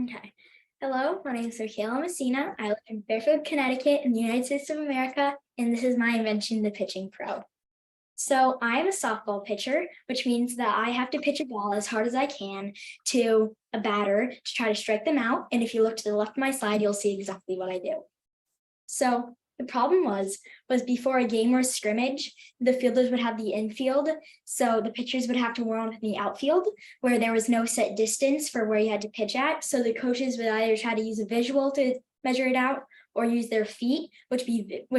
Okay. Hello, my name is Michela Messina. I live in Fairfield, Connecticut in the United States of America, and this is my invention, the pitching pro. So I am a softball pitcher, which means that I have to pitch a ball as hard as I can to a batter to try to strike them out. And if you look to the left of my slide, you'll see exactly what I do. So the problem was before a game or scrimmage, the fielders would have the infield. So the pitchers would have to warm up in the outfield where there was no set distance for where you had to pitch at. So the coaches would either try to use a visual to measure it out or use their feet, which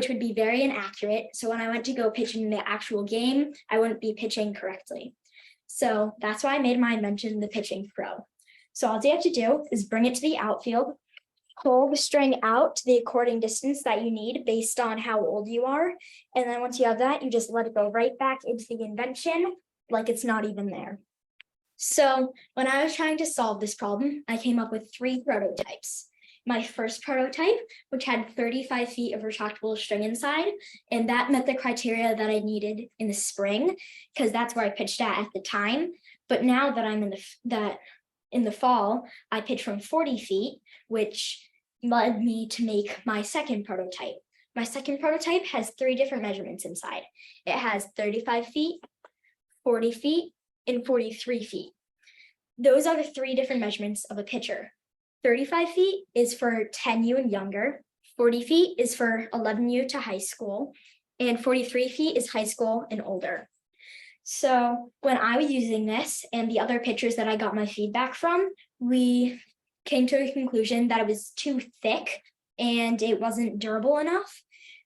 would be very inaccurate. So when I went to go pitch in the actual game, I wouldn't be pitching correctly. So that's why I made my invention, the pitching pro. So all you have to do is bring it to the outfield, pull the string out to the according distance that you need based on how old you are. And then once you have that, you just let it go right back into the invention like it's not even there. So when I was trying to solve this problem, I came up with 3 prototypes. My first prototype, which had 35 feet of retractable string inside, and that met the criteria that I needed in the spring, because that's where I pitched at the time. But now that I'm in the fall, I pitch from 40 feet, which led me to make my second prototype. My second prototype has 3 different measurements inside. It has 35 feet, 40 feet, and 43 feet. Those are the 3 different measurements of a pitcher. 35 feet is for 10U and younger, 40 feet is for 11U to high school, and 43 feet is high school and older. So when I was using this and the other pitchers that I got my feedback from, we came to a conclusion that it was too thick and it wasn't durable enough.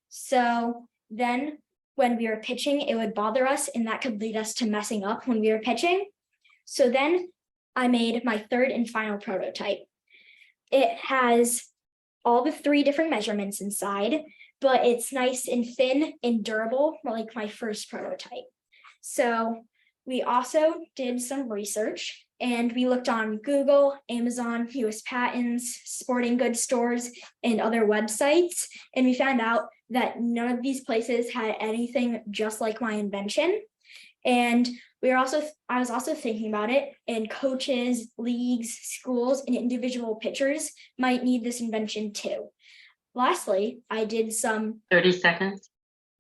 So then when we were pitching, it would bother us and that could lead us to messing up when we were pitching. So then I made my third and final prototype. It has all the 3 different measurements inside, but it's nice and thin and durable, like my first prototype. So we also did some research and we looked on Google, Amazon, US Patents, sporting goods stores, and other websites. And we found out that none of these places had anything just like my invention. And I was also thinking about it, and coaches, leagues, schools, and individual pitchers might need this invention too. Lastly, I did some 30 seconds.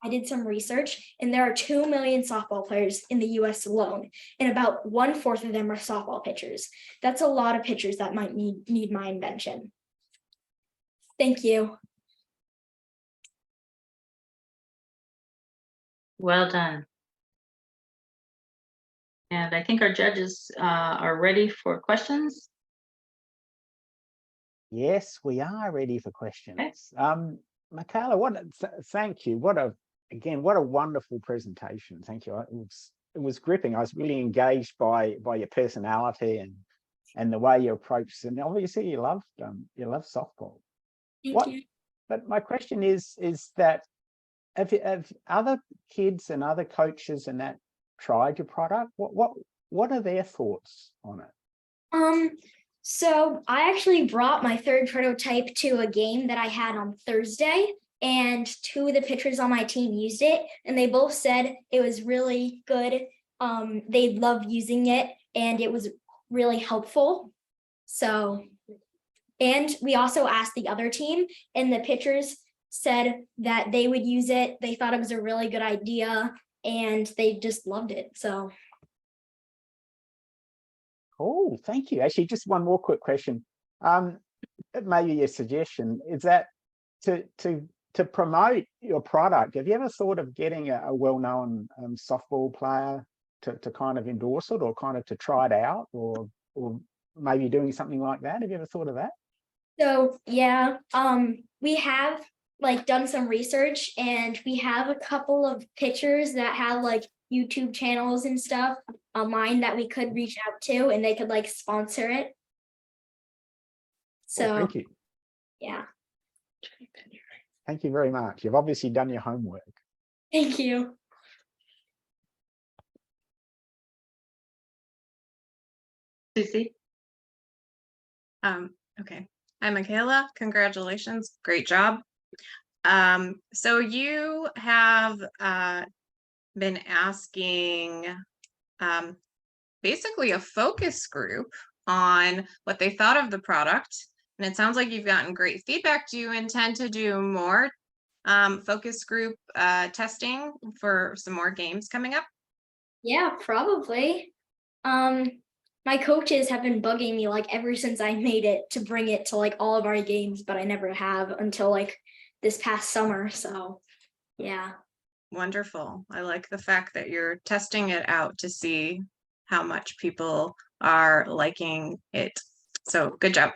I did some research, and there are 2 million softball players in the US alone, and about 1/4 of them are softball pitchers. That's a lot of pitchers that might need my invention. Thank you. Well done. And I think our judges are ready for questions. Yes, we are ready for questions. Okay. Michela, thank you. What a wonderful presentation. Thank you. It was gripping. I was really engaged by your personality and the way you approach. And obviously you love softball. Thank you. But my question is that have other kids and other coaches and that tried your product? What are their thoughts on it? So I actually brought my third prototype to a game that I had on Thursday, and 2 of the pitchers on my team used it, and they both said it was really good. They loved using it, and it was really helpful. So, and we also asked the other team, and the pitchers said that they would use it. They thought it was a really good idea, and they just loved it. So. Oh, thank you. Actually, just one more quick question. Maybe a suggestion is that to promote your product, have you ever thought of getting a well-known softball player to kind of endorse it, or kind of to try it out, or maybe doing something like that? Have you ever thought of that? So yeah, we have done some research, and we have a couple of pitchers that have YouTube channels and stuff online that we could reach out to, and they could sponsor it. So thank you. Yeah. Thank you very much. You've obviously done your homework. Thank you. Susie? Okay. Hi, Michela. Congratulations. Great job. So you have been asking basically a focus group on what they thought of the product. And it sounds like you've gotten great feedback. Do you intend to do more focus group testing for some more games coming up? Yeah, probably. My coaches have been bugging me like ever since I made it to bring it to like all of our games, but I never have until like this past summer. So yeah. Wonderful. I like the fact that you're testing it out to see how much people are liking it. So good job.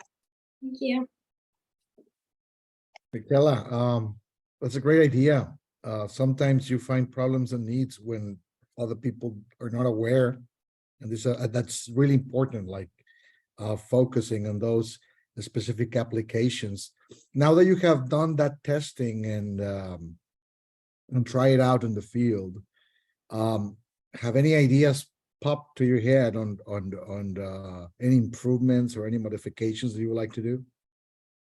Thank you. Michela, that's a great idea. Sometimes you find problems and needs when other people are not aware. And this that's really important, like focusing on those specific applications. Now that you have done that testing and try it out in the field, have any ideas popped to your head on any improvements or any modifications that you would like to do?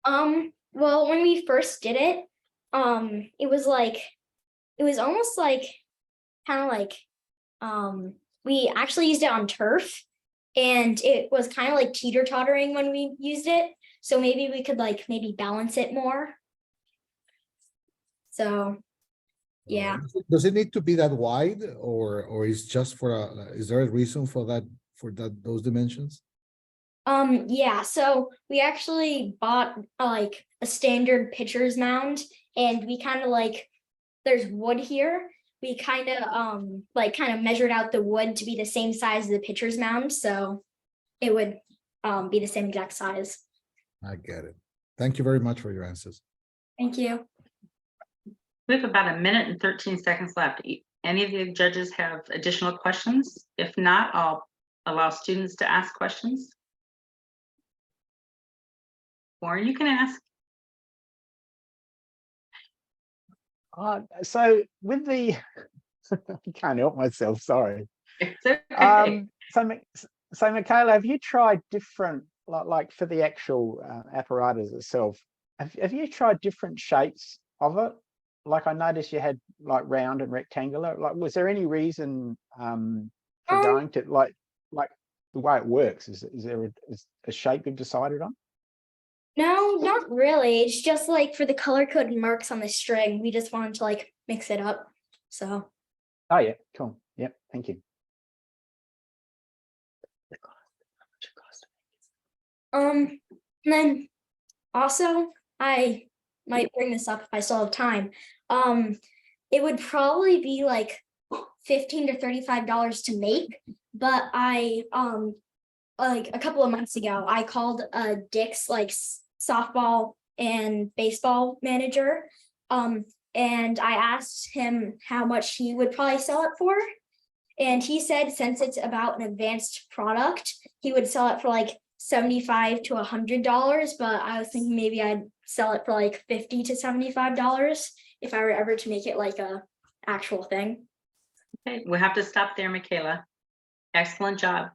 Well, when we first did it, it was almost like kind of like we actually used it on turf, and it was kind of like teeter-tottering when we used it. So maybe we could like maybe balance it more. So yeah. Does it need to be that wide, or is just for is there a reason for that, those dimensions? Yeah, so we actually bought like a standard pitcher's mound, and we kind of like, there's wood here. We kind of measured out the wood to be the same size as the pitcher's mound, so it would be the same exact size. I get it. Thank you very much for your answers. Thank you. We have about 1 minute and 13 seconds left. Any of the judges have additional questions? If not, I'll allow students to ask questions. Warren, you can ask. So with the, I can't help myself, sorry. It's okay. So Michela, have you tried different, like for the actual apparatus itself, have you tried different shapes of it? Like I noticed you had like round and rectangular. Like, was there any reason for going to like the way it works? Is there a shape you've decided on? No, not really. It's just like for the color coded marks on the string, we just wanted to like mix it up. So Oh yeah, cool. Yep, thank you. and then also I might bring this up if I still have time. It would probably be like $15 to $35 to make, but I like a couple of months ago, I called Dick's like softball and baseball manager, and I asked him how much he would probably sell it for, and he said since it's about an advanced product, he would sell it for like $75 to $100, but I was thinking maybe I'd sell it for like $50 to $75 if I were ever to make it like a actual thing. Okay, we'll have to stop there, Michela. Excellent job.